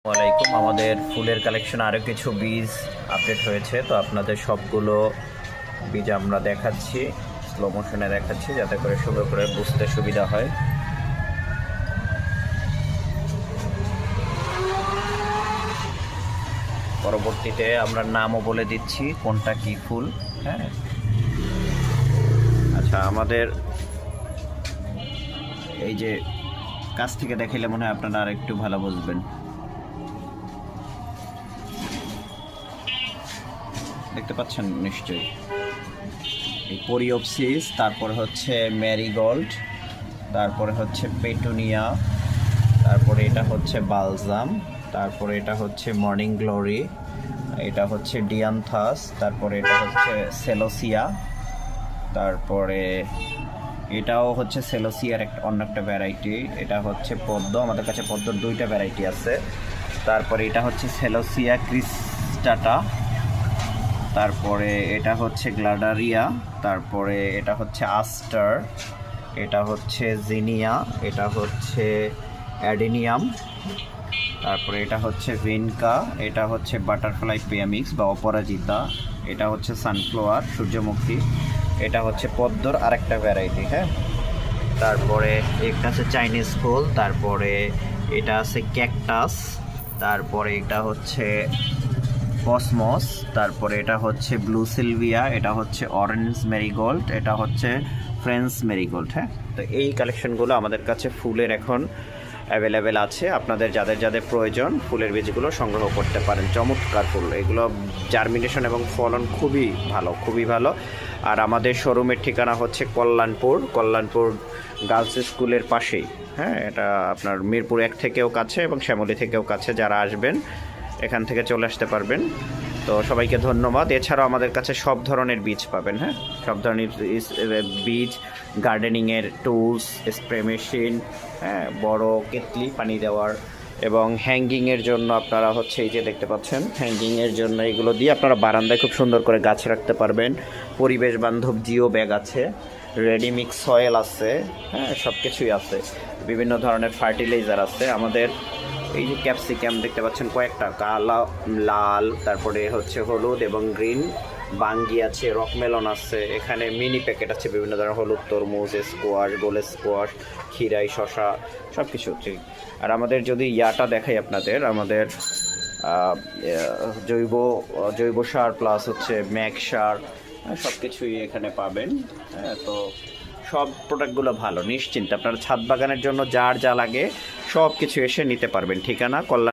ওয়ালাইকুম। আমাদের ফুলের কালেকশন আরও কিছু বীজ আপডেট হয়েছে, তো আপনাদের সবগুলো বীজ আমরা দেখাচ্ছি, স্লো মোশনে দেখাচ্ছি যাতে করে সুন্দর করে বুঝতে সুবিধা হয়। পরবর্তীতে আমরা নামও বলে দিচ্ছি কোনটা কি ফুল। হ্যাঁ, আচ্ছা, আমাদের এই যে কাছ থেকে দেখাইলে মনে হয় আপনারা আর একটু ভালো বুঝবেন। দেখতে পাচ্ছেন নিশ্চয়ই, এই কোরিওপসিস, তারপরে হচ্ছে ম্যারিগোল্ড, তারপরে হচ্ছে পেটুনিয়া, তারপরে এটা হচ্ছে বালজাম, তারপরে এটা হচ্ছে মর্নিং গ্লোরি, এটা হচ্ছে ডিয়ান্থাস, তারপরে এটা হচ্ছে সেলোসিয়া, তারপরে এটাও হচ্ছে সেলোসিয়ার অন্য একটা ভ্যারাইটি। এটা হচ্ছে পদ্ম, আমাদের কাছে পদ্মর দুইটা ভ্যারাইটি আছে। তারপরে এটা হচ্ছে সেলোসিয়া ক্রিস্টাটা, তারপরে এটা হচ্ছে গ্লাডারিয়া, তারপরে এটা হচ্ছে আস্টার, এটা হচ্ছে জিনিয়া, এটা হচ্ছে অ্যাডেনিয়াম, তারপরে এটা হচ্ছে ভিনকা, এটা হচ্ছে বাটারফ্লাই পিয়ামিক্স বা অপরাজিতা, এটা হচ্ছে সানফ্লাওয়ার সূর্যমুখী, এটা হচ্ছে পদ্মর আরেকটা ভ্যারাইটি। হ্যাঁ, তারপরে একটা আছে চাইনিজ ফুল, তারপরে এটা আছে ক্যাকটাস, তারপরে এটা হচ্ছে কসমস, তারপরে এটা হচ্ছে ব্লু সিলভিয়া, এটা হচ্ছে অরেঞ্জ মেরিগোল্ড, এটা হচ্ছে ফ্রেঞ্চ মেরিগোল্ড। হ্যাঁ, তো এই কালেকশনগুলো আমাদের কাছে ফুলের এখন অ্যাভেলেবেল আছে। আপনাদের যাদের যাদের প্রয়োজন ফুলের বীজগুলো সংগ্রহ করতে পারেন। চমৎকার ফুল এগুলো, জার্মিনেশন এবং ফলন খুবই ভালো, খুবই ভালো। আর আমাদের শোরুমের ঠিকানা হচ্ছে কল্যাণপুর গার্লস স্কুলের পাশেই। হ্যাঁ, এটা আপনার মিরপুর 1 থেকেও কাছে এবং শ্যামলী থেকেও কাছে। যারা আসবেন এখান থেকে চলে আসতে পারবেন। তো সবাইকে ধন্যবাদ। এছাড়াও আমাদের কাছে সব ধরনের বীজ পাবেন। হ্যাঁ, সব ধরনের বীজ, গার্ডেনিংয়ের টুলস, স্প্রে মেশিন, হ্যাঁ, বড় কেটলি পানি দেওয়ার, এবং হ্যাঙ্গিংয়ের জন্য আপনারা হচ্ছে এই যে দেখতে পাচ্ছেন, হ্যাঙ্গিংয়ের জন্য এগুলো দিয়ে আপনারা বারান্দায় খুব সুন্দর করে গাছ রাখতে পারবেন। পরিবেশ বান্ধব জিও ব্যাগ আছে, রেডিমিক্স সয়েল আছে, হ্যাঁ, সব কিছুই আছে। বিভিন্ন ধরনের ফার্টিলাইজার আছে। আমাদের এই যে ক্যাপসিকাম দেখতে পাচ্ছেন কয়েকটা, কালো, লাল, তারপরে হচ্ছে হলুদ এবং গ্রিন। বাঙ্গি আছে, রকমেলন আছে, এখানে মিনি প্যাকেট আছে বিভিন্ন ধরনের, হলুদ তরমুজ, স্কোয়াশ, গোল স্কোয়াশ, খিরাই, শশা, সব কিছু হচ্ছে। আর আমাদের যদি ইয়াটা দেখাই আপনাদের, আমাদের জৈব জৈব সার প্লাস হচ্ছে ম্যাক সার, সব কিছুই এখানে পাবেন। হ্যাঁ, তো সব প্রোডাক্টগুলো ভালো, নিশ্চিন্তে আপনারা ছাদ বাগানের জন্য যার যা লাগে সব কিছু এসে নিতে পারবেন। ঠিকানা কল্যাণ